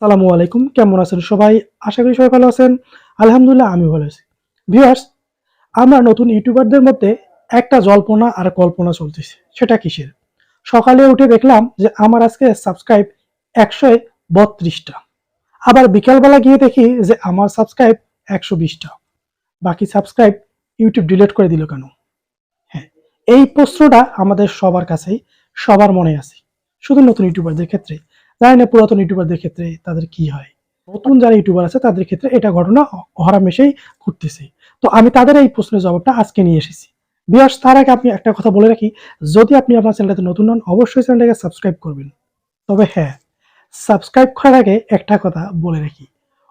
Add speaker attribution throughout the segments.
Speaker 1: আসসালামু আলাইকুম, কেমন আছেন সবাই? আশা করি সবাই ভালো আছেন। আলহামদুলিল্লাহ আমি ভালো আছি। ভিউয়ার্স, আমরা নতুন ইউটিউবারদের মধ্যে একটা জল্পনা আর কল্পনা চলতেছে। সেটা কিসের? সকালে উঠে দেখলাম যে আমার আজকে সাবস্ক্রাইব ১৩২ টা। আবার বিকালবেলা গিয়ে দেখি যে আমার সাবস্ক্রাইব ১২০ টা। বাকি সাবস্ক্রাইব ইউটিউব ডিলিট করে দিল কেন? হ্যাঁ, এই প্রশ্নটা আমাদের সবার কাছেই, সবার মনে আছে। শুধু নতুন ইউটিউবারদের ক্ষেত্রে, জানি না পুরাতন ইউটিউবারদের ক্ষেত্রে তাদের কি হয়। নতুন যারা ইউটিউবার আছে তাদের ক্ষেত্রে এটা ঘটনা অহরামেশেই ঘটতেছে। তো আমি তাদের এই প্রশ্নের জবাবটা আজকে নিয়ে এসেছি। ভিউয়ার্স, তার আগে আপনি একটা কথা বলে রাখি, যদি আপনি আমার চ্যানেলটাতে নতুন হন অবশ্যই চ্যানেলটাকে সাবস্ক্রাইব করবেন। তবে হ্যাঁ, সাবস্ক্রাইব করার আগে একটা কথা বলে রাখি,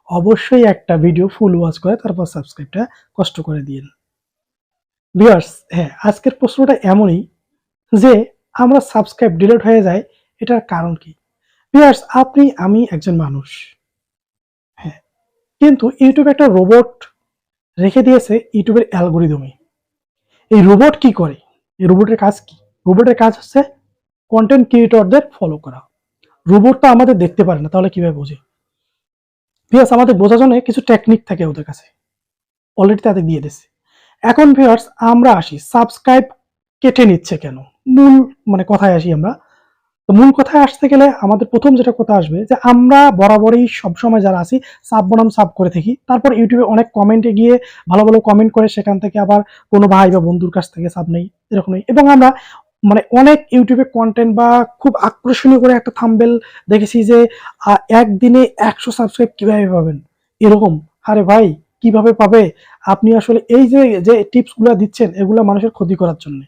Speaker 1: অবশ্যই একটা ভিডিও ফুল ওয়াচ করে তারপর সাবস্ক্রাইবটা কষ্ট করে দিন। ভিউয়ার্স, হ্যাঁ, আজকের প্রশ্নটা এমনই যে আমরা সাবস্ক্রাইব ডিলিট হয়ে যায়, এটার কারণ কি? ভিউয়ার্স, আপনি আমি একজন মানুষ। হ্যাঁ, কিন্তু ইউটিউব একটা রোবট রেখে দিয়েছে ইউটিউবের অ্যালগরিদমে। এই রোবট কি করে? এই রোবটের কাজ কি? রোবটের কাজ হচ্ছে কন্টেন্ট ক্রিয়েটরদের ফলো করা। রোবট তো আমাদের দেখতে পারে না, তাহলে কিভাবে বোঝে? ভিউয়ার্স, আমাদের বোঝার জন্য কিছু টেকনিক থাকে ওদের কাছে, অলরেডি তাদের দিয়ে দিচ্ছে। এখন ভিউয়ার্স, আমরা আসি সাবস্ক্রাইব কেটে নিচ্ছে কেন? মূল কথায় আসি আমরা। তো মূল কথায় আসতে গেলে আমাদের প্রথম যেটা কথা আসবে যে আমরা বরাবরই সবসময় যারা আছি সাব বনাম সাব করে থাকি। তারপর ইউটিউবে অনেক কমেন্টে গিয়ে ভালো ভালো কমেন্ট করে সেখান থেকে আবার কোনো ভাই বা বন্ধুর কাছ থেকে সাব নেই, এরকম নেই। এবং আমরা অনেক ইউটিউবে কন্টেন্ট বা খুব আকর্ষণীয় করে একটা থাম্বনেল দেখেছি যে একদিনে ১০০ সাবস্ক্রাইব কিভাবে পাবেন, এরকম। আরে ভাই, কিভাবে পাবে? আপনি আসলে এই যে যে টিপসগুলো দিচ্ছেন এগুলো মানুষের ক্ষতি করার জন্য।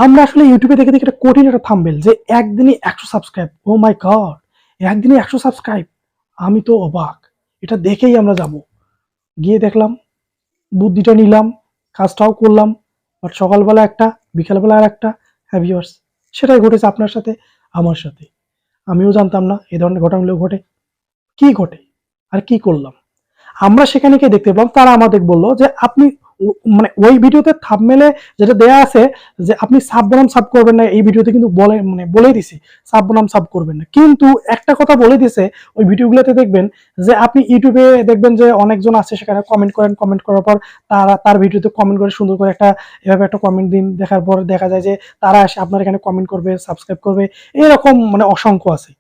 Speaker 1: আমরা আসলে ইউটিউবে দেখে দেখে একটা কঠিন একটা থাম্বনেল যে একদিনে ১০০ সাবস্ক্রাইব। ও মাই গড! একদিনে ১০০ সাবস্ক্রাইব! আমি তো অবাক। এটা দেখেই আমরা যাব। গিয়ে দেখলাম, বুদ্ধিটা নিলাম, কাজটাও করলাম। বাট সকালবেলা একটা, বিকালবেলা আরেকটা। হ্যাঁ ভিউয়ার্স, সেটাই ঘটেছে আপনার সাথে, আমার সাথে। আমিও জানতাম না এ ধরনের ঘটনাগুলো ঘটে। কি ঘটে? আর কি করলাম? আমরা সেখানে গিয়ে দেখতে পেলাম তারা আমাদের বলল যে আপনি ওই ভিডিওতে থাম্বনেলে যেটা দেয়া আছে যে আপনি সাব বনাম সাব করবেন না, এই ভিডিওতে কিন্তু বলেই দিছি সাব বনাম সাব করবেন না। কিন্তু একটা কথা বলে দিছে ওই ভিডিওগুলোতে, দেখবেন যে আপনি ইউটিউবে দেখবেন যে অনেকজন আছে সেখানে কমেন্ট করেন, কমেন্ট করার পর তার ভিডিওতে কমেন্ট করে সুন্দর করে একটা এভাবে একটা কমেন্ট দিন, দেখার পর দেখা যায় যে তারা এসে আপনার এখানে কমেন্ট করবে, সাবস্ক্রাইব করবে, এরকম অসংখ্য আছে।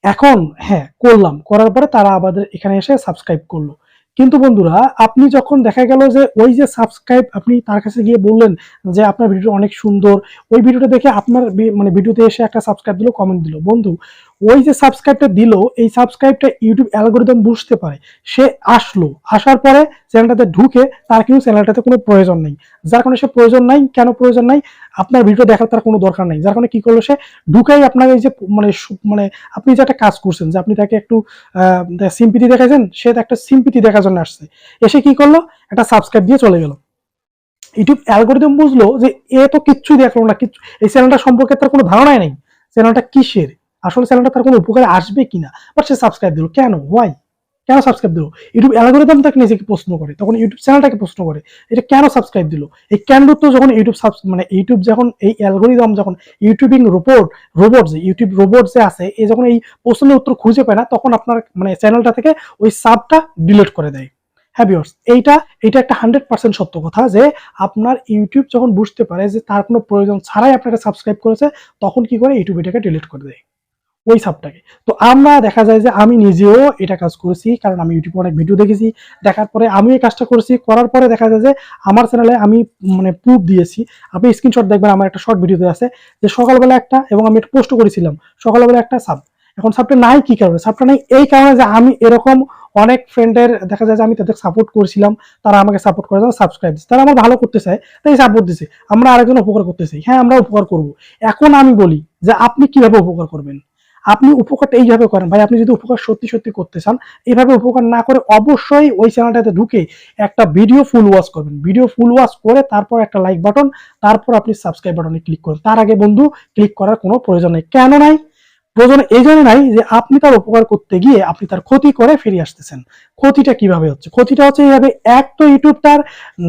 Speaker 1: এখন হ্যাঁ, করলাম। করার পরে তারা আমাদের এখানে এসে সাবস্ক্রাইব করলো। কিন্তু বন্ধুরা, আপনি যখন দেখা গেল যে ওই যে সাবস্ক্রাইব আপনি তার কাছে গিয়ে বললেন যে আপনার ভিডিও অনেক সুন্দর। ওই ভিডিওটা দেখে আপনার ভিডিওতে এসে একটা সাবস্ক্রাইব দিল, কমেন্ট দিল। বন্ধু, ওই যে সাবস্ক্রাইবটা দিল, এই সাবস্ক্রাইবটা ইউটিউব অ্যালগরিদম বুঝতে পারে। সে আসলো, আসার পরে চ্যানেলটাতে ঢুকে তার কিন্তু চ্যানেলটাতে কোনো প্রয়োজন নেই। যার কারণে সে প্রয়োজন নাই, কেন প্রয়োজন নাই? আপনার ভিডিও দেখার তার কোনো দরকার নেই। যার কারণে কি করলো সে? ঢুকেই আপনার এই যে আপনি যে একটা কাজ করছেন যে আপনি তাকে একটু সিম্পিতি দেখাইছেন, সে একটা সিম্পিতি দেখার জন্য আসছে। এসে কি করলো? একটা সাবস্ক্রাইব দিয়ে চলে গেল। ইউটিউব অ্যালগরিদম বুঝলো যে এ তো কিচ্ছুই দেখলো না, কিচ্ছু এই চ্যানেলটা সম্পর্কে তার কোনো ধারণাই নেই। চ্যানেলটা কিসের? আসলে চ্যানেলটা তার কোনো উপকারে আসবে কিনা? বাট সে সাবস্ক্রাইব দিল। কেন? হোয়াই? কেন সাবস্ক্রাইব দিল? ইউটিউব অ্যালগরিদম তাকে নিজেকে প্রশ্ন করে, তখন ইউটিউব চ্যানেলটাকে প্রশ্ন করে, এটা কেন সাবস্ক্রাইব দিল? এই কেন তো যখন ইউটিউব যখন এই অ্যালগরিদম যখন ইউটিউবিং রোবট যে ইউটিউব রোবট যে আছে, এ যখন এই প্রশ্নের উত্তর খুঁজে পায় না, তখন আপনার চ্যানেলটা থেকে ওই সাবটা ডিলিট করে দেয়। হ্যাঁ ভিউয়ার্স, এইটা একটা 100% সত্য কথা যে আপনার ইউটিউব যখন বুঝতে পারে যে তার কোনো প্রয়োজন ছাড়াই আপনাকে সাবস্ক্রাইব করেছে, তখন কি করে? ইউটিউব এটাকে ডিলিট করে দেয়, ওই সাবটাকে। তো আমরা দেখা যায় যে আমি নিজেও এটা কাজ করেছি, কারণ আমি ইউটিউবে অনেক ভিডিও দেখেছি। দেখার পরে আমি এই কাজটা করেছি, করার পরে দেখা যায় যে আমার চ্যানেলে আমি প্রুফ দিয়েছি। আপনি স্ক্রিনশট দেখবেন, আমার একটা শর্ট ভিডিওতে আছে যে সকালবেলা একটা, এবং আমি একটা পোস্ট করেছিলাম সকালবেলা একটা সাব। এখন সাবটা নাই কি কারণে? সাবটা নাই এই কারণে যে আমি এরকম অনেক ফ্রেন্ডের দেখা যায় যে আমি তাদের সাপোর্ট করেছিলাম, তারা আমাকে সাপোর্ট করে, সাবস্ক্রাইব দিচ্ছে, তারা আমার ভালো করতে চায়, তাই সাপোর্ট দিছে। আমরা আরেকজন উপকার করতে চাই, হ্যাঁ আমরা উপকার করব। এখন আমি বলি যে আপনি কিভাবে উপকার করবেন? আপনি উপকারটা এইভাবে করেন ভাই। আপনি যদি উপকার সত্যি সত্যি করতে চান, এভাবে উপকার না করে অবশ্যই ওই চ্যানেলটাতে ঢুকে একটা ভিডিও ফুল ওয়াচ করবেন। ভিডিও ফুল ওয়াচ করে তারপর একটা লাইক বাটন, তারপর আপনি সাবস্ক্রাইব বাটনে ক্লিক করেন। তার আগে বন্ধু ক্লিক করার কোনো প্রয়োজন নেই। কেন নাই? প্রয়োজন এই জন্য নাই যে আপনি তার উপকার করতে গিয়ে আপনি তার ক্ষতি করে ফিরে আসতেছেন। ক্ষতিটা কিভাবে হচ্ছে? ক্ষতিটা হচ্ছে এইভাবে, এক তো ইউটিউব তার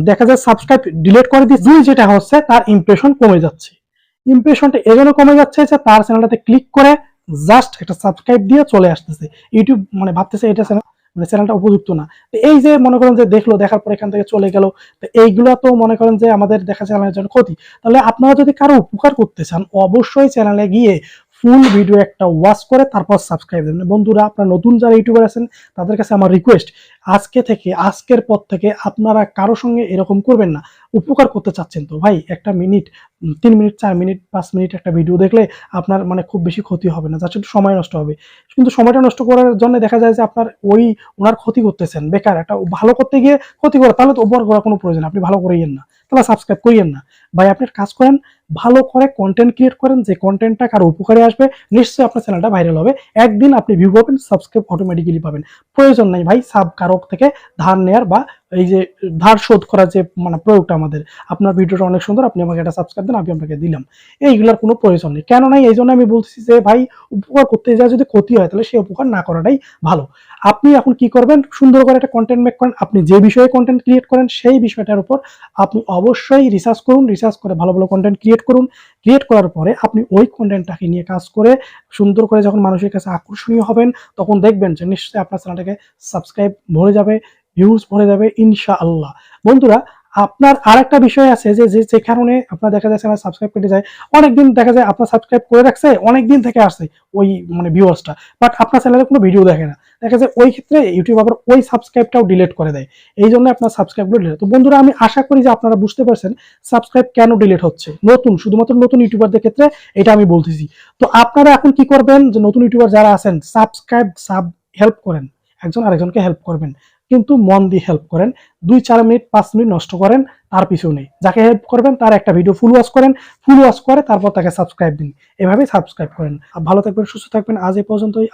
Speaker 1: দেখা যায় সাবস্ক্রাইব ডিলিট করে দিচ্ছে, দুই যেটা হচ্ছে তার ইমপ্রেশন কমে যাচ্ছে। ইমপ্রেশনটা এজন্য কমে যাচ্ছে যে তার চ্যানেলটাতে ক্লিক করে জাস্ট একটা সাবস্ক্রাইব দিয়ে চলে আসতেছে। ইউটিউব মানে ভাবতেছে এটা মানে চ্যানেলটা উপযুক্ত না। তো এই যে মনে করেন যে দেখলো, দেখার পর এখান থেকে চলে গেল, তো এইগুলা তো মনে করেন যে আমাদের দেখা চ্যানেলের জন্য ক্ষতি। তাহলে আপনারা যদি কারো উপকার করতে চান, অবশ্যই চ্যানেলে গিয়ে ফুল ভিডিও একটা ওয়াচ করে তারপর সাবস্ক্রাইব দেবেন। বন্ধুরা, আপনারা নতুন যারা ইউটিউবার আছেন তাদের কাছে আমার রিকোয়েস্ট, আজকের পর থেকে আপনারা কারো সঙ্গে এরকম করবেন না। উপকার করতে চাচ্ছেন তো ভাই, একটা মিনিট, 3 মিনিট, 4 মিনিট, 5 মিনিট একটা ভিডিও দেখলে আপনার মানে খুব বেশি ক্ষতি হবে না, যার একটু সময় নষ্ট হবে। কিন্তু সময়টা নষ্ট করার জন্য দেখা যায় যে আপনার ওনার ক্ষতি করতেছেন বেকার। একটা ভালো করতে গিয়ে ক্ষতি করে, তাহলে তো ওভার করার কোনো প্রয়োজন, আপনি ভালো করিয়েন না, তাহলে সাবস্ক্রাইব করিয়েন না। ভাই আপনি কাজ করেন, ভালো করে কন্টেন্ট ক্রিয়েট করেন, যে কন্টেন্টটা কারো উপকারে আসবে, নিশ্চয়ই আপনার চ্যানেলটা ভাইরাল হবে। একদিন আপনি ভিউ পাবেন, সাবস্ক্রাইব অটোমেটিক্যালি পাবেন। প্রয়োজন নাই ভাই কারো থেকে ধার নেয়ার বা এই যে ধার শোধ করার যে মানে প্রয়োগটা আমাদের। আপনার ভিডিওটা অনেক সুন্দর, আপনি আমাকে একটা সাবস্ক্রাইব দেন, আমি আপনাকে দিলাম, এইগুলোর কোনো প্রয়োজন নেই। কেন নাই, এই জন্য আমি বলছি যে ভাই, উপকার করতে যা যদি ক্ষতি হয় তাহলে সেই উপকার না করাটাই ভালো। আপনি এখন কি করবেন, সুন্দর করে একটা কন্টেন্ট মেক করেন। আপনি যে বিষয়ে কন্টেন্ট ক্রিয়েট করেন সেই বিষয়টার উপর আপনি অবশ্যই রিসার্চ করুন, রিসার্চ করে ভালো ভালো কন্টেন্ট ক্রিয়েট করুন। ক্রিয়েট করার পরে আপনি ওই কন্টেন্টটাকে নিয়ে কাজ করে সুন্দর করে যখন মানুষের কাছে আকর্ষণীয় হবেন, তখন দেখবেন যে নিশ্চয়ই আপনার চ্যানেলটাকে সাবস্ক্রাইব ভরে যাবে, ভিউজ ভরে যাবে ইনশাআল্লাহ। বন্ধুরা, আপনার আরেকটা বিষয় আছে যে কারণে আপনার দেখা যাচ্ছে আমার সাবস্ক্রাইব কেটে যায়। অনেকদিন দেখা যায় আপনার সাবস্ক্রাইব করে রাখছে, অনেকদিন থেকে আসছে ওই মানে ভিউয়ার্সটা, বাট আপনার চ্যানেলে কোনো ভিডিও দেখে না। দেখা যায় ওই ক্ষেত্রে ইউটিউব আবার ওই সাবস্ক্রাইবটাও ডিলিট করে দেয়। এই জন্য আপনার সাবস্ক্রাইবগুলো ডিলিট। তো বন্ধুরা, আমি আশা করি যে আপনারা বুঝতে পারছেন সাবস্ক্রাইব কেন ডিলিট হচ্ছে। শুধুমাত্র নতুন ইউটিউবারদের ক্ষেত্রে এটা আমি বলতেছি। তো আপনারা এখন কি করবেন, যে নতুন ইউটিউবার যারা আছেন, হেল্প করেন, একজন আরেকজনকে হেল্প করবেন, কিন্তু মন দিয়ে হেল্প করেন। 2-4 মিনিট 5 মিনিট নষ্ট করেন তার পিছু নেই। যাকে হেল্প করবেন তার একটা ভিডিও ফুল ওয়াচ করেন, ফুল ওয়াচ করে তারপর তাকে সাবস্ক্রাইব দিন। এভাবেই সাবস্ক্রাইব করেন। ভালো থাকবেন, সুস্থ থাকবেন। আজ এই পর্যন্তই।